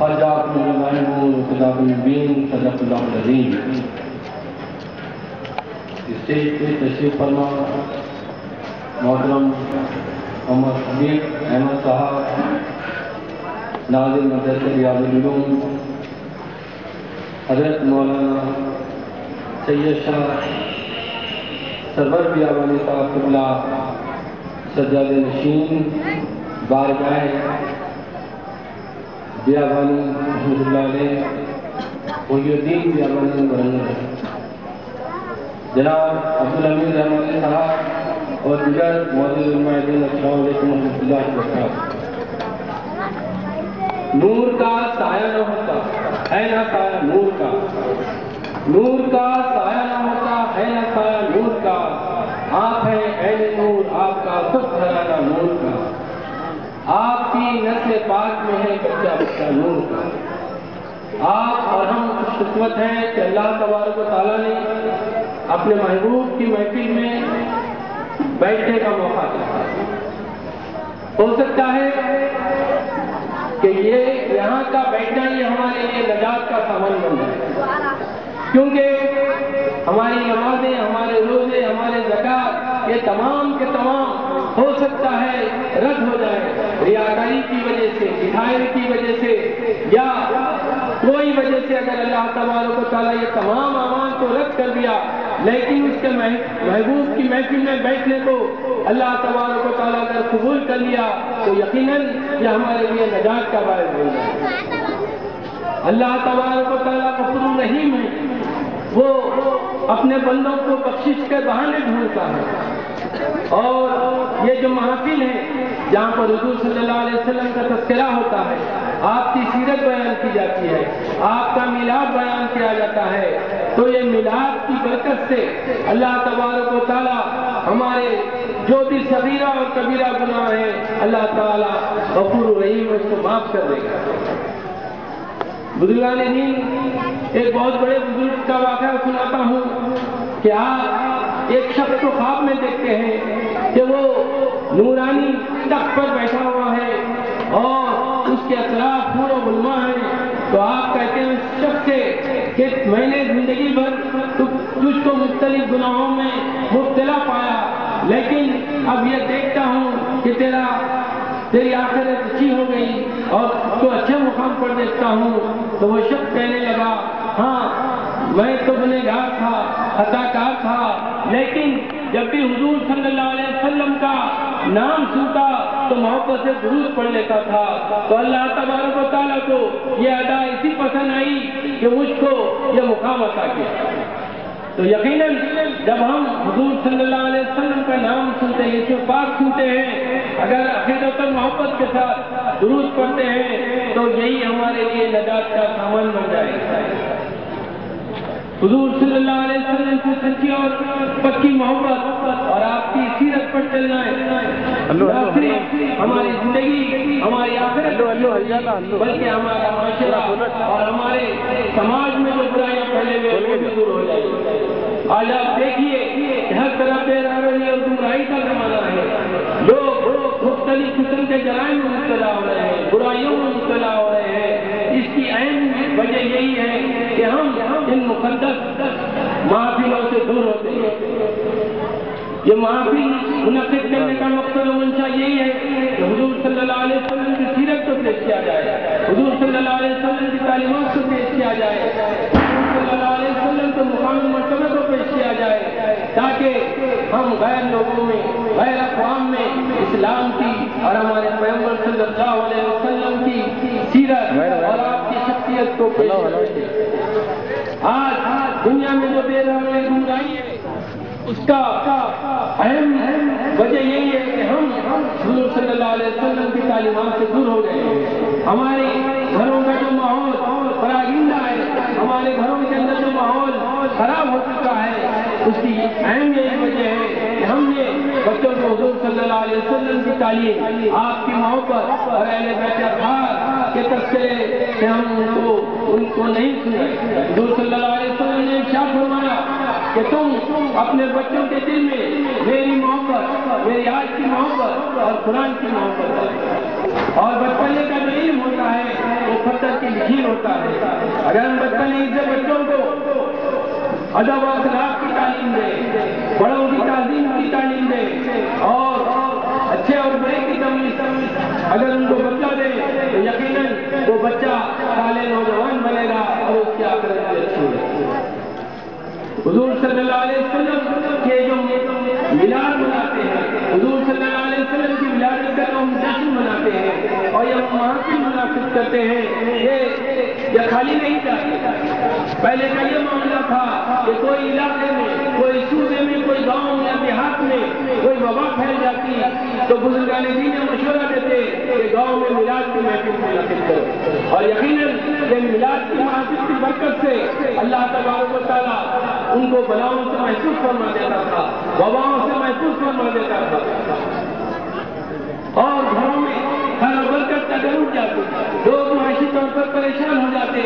جاءكم العلم وكتاب مبين صدق اللہ العظیم۔ اسٹیج پہ تشریف فرما محترم محمد حبیب احمد صاحب، ناظم مدرسہ ریاض العلوم، حضرت مولانا سید شاہ سرور بیابانی صاحب قبلہ سجادہ نشین بارگاہ بیابانی رحمۃ اللہ علیہ محی الدین بیابانی ورنگر، جناب عبدالحمید رحمانی صاحب اور دیگر معزز علماء دین، السلام علیکم ورحمۃ اللہ وبرکاتہ۔ نور کا سایہ نہ ہوتا ہے نہ سایہ نور کا، نور کا سایہ نہ ہوتا ہے نہ سایہ نور کا، آپ ہیں عین نور، آپ کا سب گھرانہ نور کا، آپ کی نسل پاک میں ہے بچہ بچہ نور کا۔ آپ اور ہم خوش قسمت ہیں کہ اللہ تبارک و تعالیٰ نے اپنے محبوب کی محفل میں بیٹھنے کا موقع دیا۔ ہو سکتا ہے کہ یہ یہاں کا بیٹھنا ہی ہمارے لیے نجات کا سامان بن جائے، کیونکہ ہماری نمازیں، ہمارے روزے، ہمارے زکوٰۃ، یہ تمام کے تمام ہو سکتا ہے رد ہو جائے ریاکاری کی وجہ سے، دکھاوے کی وجہ سے، یا کوئی وجہ سے اگر اللہ تبارک و تعالیٰ یہ تمام اعمال کو رد کر دیا، لیکن اس کے محبوب کی محفل میں بیٹھنے کو اللہ تبارک و تعالیٰ اگر قبول کر لیا تو یقیناً یہ ہمارے لیے نجات کا باعث بن جائے۔ اللہ تبارک و تعالیٰ غفور رحیم ہے، وہ اپنے بندوں کو بخشش کے بہانے ڈھونڈتا ہے، اور یہ جو محافل ہے جہاں پر حضور صلی اللہ علیہ وسلم کا تذکرہ ہوتا ہے، آپ کی سیرت بیان کی جاتی ہے، آپ کا میلاد بیان کیا جاتا ہے، تو یہ میلاد کی برکت سے اللہ تبارک و تعالیٰ ہمارے جو بھی صغیرہ اور کبیرہ گناہ ہیں اللہ تعالیٰ غفور رحیم اس کو معاف کر دے گا۔ بزرگان دین، ایک بہت بڑے بزرگ کا واقعہ سناتا ہوں کہ آپ ایک شخص کو خواب میں دیکھتے ہیں کہ وہ نورانی تخت پر بیٹھا ہوا ہے اور اس کے اطراف نور و ظلمہ ہیں، تو آپ کہتے ہیں اس شخص سے کہ میں نے زندگی بھر تجھ کو مختلف گناہوں میں مبتلا پایا، لیکن اب یہ دیکھتا ہوں کہ تیری آخرت اچھی ہو گئی اور تو اچھے مقام پر دیکھتا ہوں۔ تو وہ شخص کہنے لگا، ہاں میں تو گنہگار تھا، خطا کار تھا، لیکن جب بھی حضور صلی اللہ علیہ وسلم کا نام سنتا تو محبت سے درود پڑھ لیتا تھا، تو اللہ تبارک و تعالیٰ کو یہ ادا اسی پسند آئی کہ مجھ کو یہ مقام عطا کیا۔ تو یقیناً جب ہم حضور صلی اللہ علیہ وسلم کا نام سنتے ہیں، یسوع پاک سنتے ہیں، اگر عقیدت اور محبت کے ساتھ درود پڑھتے ہیں تو یہی ہمارے لیے نجات کا سامان بن جائے گا۔ حضور صلی اللہ علیہ وسلم سے سچی اور پکی محبت اور آپ کی سیرت پر چلنا ہے، نہ صرف ہماری زندگی، ہماری آخرت، بلکہ ہمارا معاشرہ اور ہمارے سماج میں جو برائیاں پھیلے ہوئے وہ بھی دور ہو جائے گی۔ آج آپ دیکھیے کہ ہر طرف بے راہبری اور گمراہی کا زمانہ ہے، لوگ مختلف قسم کے جرائم میں مبتلا ہو رہے ہیں، برائیوں میں مبتلا ہو رہے ہیں۔ اس کی اہم وجہ یہی ہے کہ ہم ان مقدس محافلوں سے دور ہوتے ہیں۔ یہ محافل منعقد کرنے کا مقصد و منشا یہی ہے کہ حضور صلی اللہ علیہ وسلم کی سیرت کو پیش کیا جائے، حضور صلی اللہ علیہ وسلم کی تعلیمات کو پیش کیا جائے، حضور صلی اللہ علیہ وسلم کے مقام مرتبہ کو پیش کیا جائے، تاکہ ہم غیر لوگوں میں، غیر اقوام میں اسلام کی اور ہمارے پیغمبر صلی اللہ علیہ وسلم کی سیرت اور آپ کی شخصیت کو پیش کریں۔ آج دنیا میں جو بے راہبری گمراہی ہے اس کا اہم وجہ یہی ہے کہ ہم حضور صلی اللہ علیہ وسلم کی تعلیمات سے دور ہو گئے ہیں۔ ہمارے گھروں کا جو ماحول پراگندہ ہے، ہمارے گھروں کے اندر جو ماحول خراب ہو چکا ہے، اس کی اہم یہی وجہ ہے کہ ہم نے بچوں کو حضور صلی اللہ علیہ وسلم کی تعلیم، آپ کی محبت اور اہل بیت اطہار کے تذکرے سے ہم ان کو نہیں سنے۔ حضور صلی اللہ علیہ وسلم نے ارشاد فرمایا کہ تم اپنے بچوں کے دل میں میری محبت، میری آج کی محبت اور قرآن کی محبت ہے، اور بچپنے کا جو علم ہوتا ہے وہ پتھر کی ہوتا ہے. اگر ہم بدتمیزی سے بچوں کو ادب و اخلاق کی تعلیم دیں، بڑوں کی تعظیم کی تعلیم دیں اور اچھے اور برے کی تمیز اگر ان کو بتلا دیں تو یقیناً وہ بچہ صالح نوجوان بنے گا اور اس کی آخرت بھی اچھی ہوگی. حضور صلی اللہ علیہ وسلم کے جو میلاد مناتے ہیں، حضور صلی اللہ علیہ وسلم کی ولادت کا ہم جشن مناتے ہیں اور یہ محافل منعقد کرتے ہیں، یہ خالی نہیں جاتے. پہلے کا یہ معاملہ تھا کہ کوئی علاقے میں، کوئی صوبے میں، کوئی گاؤں یا دیہات میں کوئی وبا پھیل جاتی تو بزرگان دین مشورہ دیتے کہ گاؤں میں میلاد کی محفل منعقد کرو. اور یقیناً یہ میلاد کی محفل کی برکت سے اللہ تبارک و تعالیٰ ان کو بلاؤں سے محفوظ فرما دیتا تھا، وباؤں سے محفوظ فرما دیتا تھا اور گھروں میں خیر و برکت کا ضرور جاتے. لوگ معاشی طور پر پریشان ہو جاتے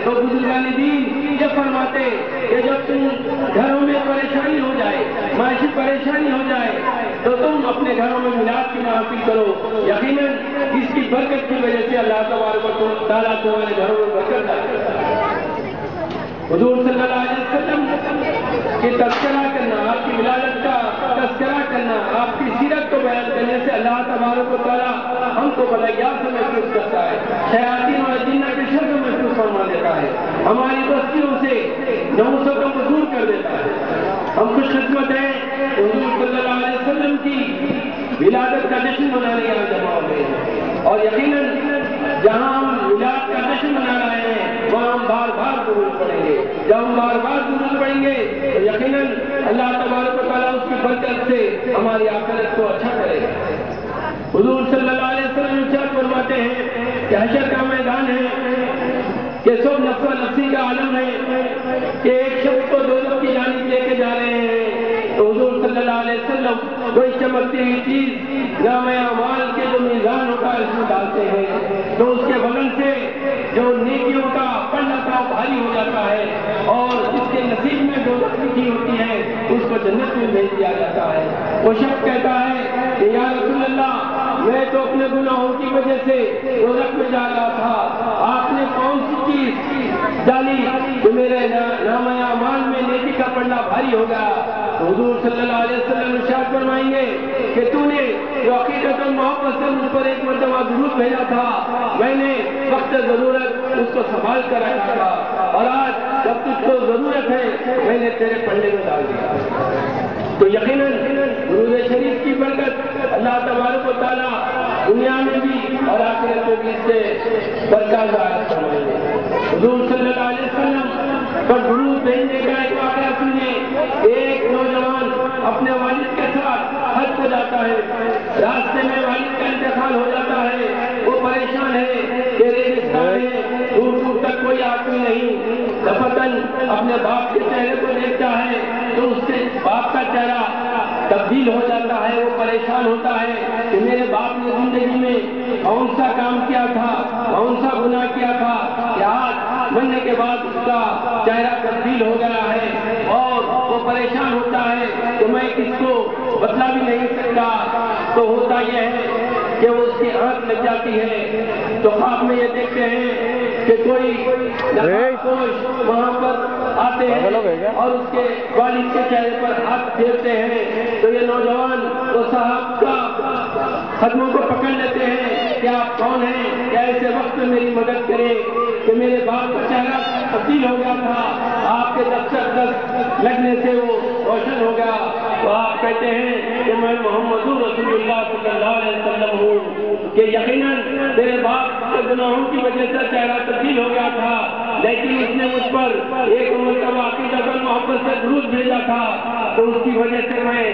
تو بزرگان دین یہ فرماتے کہ جب تم گھروں میں پریشانی ہو جائے، معاشی پریشانی ہو جائے تو تم اپنے گھروں میں میلاد کی محفل کرو. یقیناً اس کی برکت کی وجہ سے اللہ تبارک و تعالیٰ تمہارے گھروں میں برکت ڈالے گا. حضور صلی اللہ علیہ وسلم کی تذکرہ کرنا، آپ کی ولادت کا تذکرہ کرنا، آپ کی سیرت کو بیان کرنے سے اللہ تبارک و تعالیٰ ہم کو بلایات سے محفوظ کرتا ہے، شیاطین اور جنہ کے شر سے محفوظ فرما دیتا ہے، ہماری بستیوں سے نحوسوں کو دور کر دیتا ہے. ہم خوش قسمت ہیں حضور صلی اللہ علیہ وسلم کی ولادت کا جشن منانے یہاں جمع ہو گئے ہیں اور یقیناً جہاں ہم ولادت کا جشن منا رہے ہیں وہاں ہم بار بار درود پڑھیں گے. جب ہم بار بار درود پڑھیں گے تو یقیناً اللہ تبارک و تعالیٰ اس کی برکت سے ہماری آخرت کو اچھا کرے گا. حضور صلی اللہ علیہ وسلم ارشاد فرماتے ہیں کہ حشر کا میدان ہے کہ سب نفس و نفسی کا عالم ہے کہ ایک شخص کو دوزخ کی جانب لے کے جا رہے ہیں تو حضور صلی اللہ علیہ وسلم کوئی چمکتی ہوئی چیز نامہ اعمال کے جو میزان ہوتا ہے اس میں ڈالتے ہیں تو اس کے بغل سے جو نیکیوں کا پلہ تھا بھاری ہو جاتا ہے اور جس کے نصیب میں دوزخ لکھی ہوتی ہے اس کو جنت میں بھیج دیا جاتا ہے. وہ شخص کہتا ہے کہ یا رسول اللہ میں تو اپنے گناہوں کی وجہ سے دوزخ میں جا رہا تھا، آپ نے کون سی چیز ڈالی کہ میرے نامہ اعمال میں نیکی کا پلہ بھاری ہو گیا؟ تو حضور صلی اللہ علیہ وسلم ارشاد فرمائیں گے کہ تو نے جو عقیدت اور محبت سے مجھ پر ایک مرتبہ درود بھیجا تھا میں نے وقت ضرورت اس کو سنبھال کر رکھا تھا اور آج جب تجھ کو ضرورت ہے میں نے تیرے پلے میں ڈال دیا. تو یقیناً درود شریف کی برکت اللہ تبارک و تعالیٰ دنیا میں بھی اور آخرت میں بھی اس سے برکات ظاہر فرمائیں گے. حضور صلی اللہ علیہ وسلم پر درود بھیجنے کا ایک واقعہ سنیے. ایک نوجوان اپنے والد کے ساتھ حج کو جاتا ہے، راستے میں والد کا انتقال ہو جاتا ہے، وہ پریشان ہے کہ ریگستان ہے، دور دور تک کوئی آدمی نہیں. دفتن اپنے باپ کے چہرے کو دیکھتا ہے تو اس کے باپ کا چہرہ تبدیل ہو جاتا ہے. وہ پریشان ہوتا ہے کہ میرے باپ نے زندگی میں کون سا کام کیا تھا، کون سا گناہ کیا تھا کہ آج مرنے کے بعد اس کا چہرہ تبدیل ہو گیا ہے اور وہ پریشان ہوتا ہے کہ میں کس کو بتلا بھی نہیں سکتا. تو ہوتا یہ ہے کہ وہ اس کی آنکھ لگ جاتی ہے تو خواب میں یہ دیکھتے ہیں کہ کوئی نقابپوش وہاں پر آتے ہیں اور اس کے والد کے چہرے پر ہاتھ پھیرتے ہیں تو یہ نوجوان وہ صاحب کا قدموں کو پکڑ لیتے ہیں کہ آپ کون ہیں کہ ایسے وقت میں میری مدد کریں کہ میرے باپ کا چہرہ تبدیل ہو گیا تھا، آپ کے دست لگنے سے وہ روشن ہو گیا. تو آپ کہتے ہیں کہ میں محمد رسول اللہ صلی اللہ علیہ وسلم ہوں کہ یقیناً میرے باپ کے گناہوں کی وجہ سے چہرہ تبدیل ہو گیا تھا لیکن اس نے مجھ پر ایک مرتبہ عقیدت اور محبت سے درود بھیجا تھا تو اس کی وجہ سے میں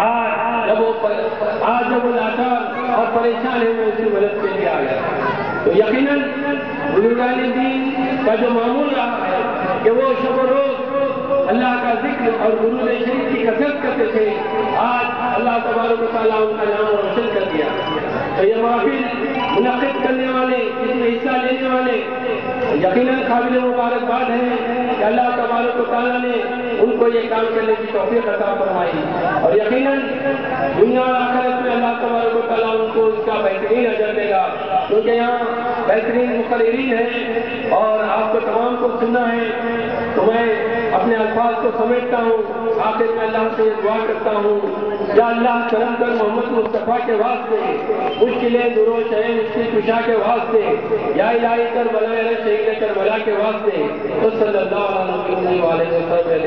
آج جب وہ لاچار اور پریشان ہے میں اس کی مدد کے لیے آ گیا. تو یقیناً بزرگان دین کا جو معمول رہا ہے کہ وہ شب و روز اللہ کا ذکر اور درود شریف کی کثرت کرتے تھے، آج اللہ تبارک و تعالیٰ ان کا نام روشن کر دیا. تو یہ محفل منعقد کرنے والے، اس میں حصہ لینے والے یقیناً قابل مبارکباد ہے کہ اللہ تبارک و تعالیٰ نے ان کو یہ کام کرنے کی توفیق عطا فرمائی، اور یقیناً دنیا اور آخرت میں اللہ تبارک و تعالیٰ ان کو اس کا بہترین اجر دے گا، کیونکہ یہاں بہترین مقررین ہیں اور آپ کو تمام کو سننا ہے۔ تو میں اپنے الفاظ کو سمیٹتا ہوں، آخر میں اللہ سے دعا کرتا ہوں، یا اللہ کرم کر محمد مصطفیٰ کے واسطے، مشکلیں دور و شہیں مشکل کشا کے واسطے، یا الہی کربلا شہید کربلا کے واسطے، صلی اللہ علیہ وسلم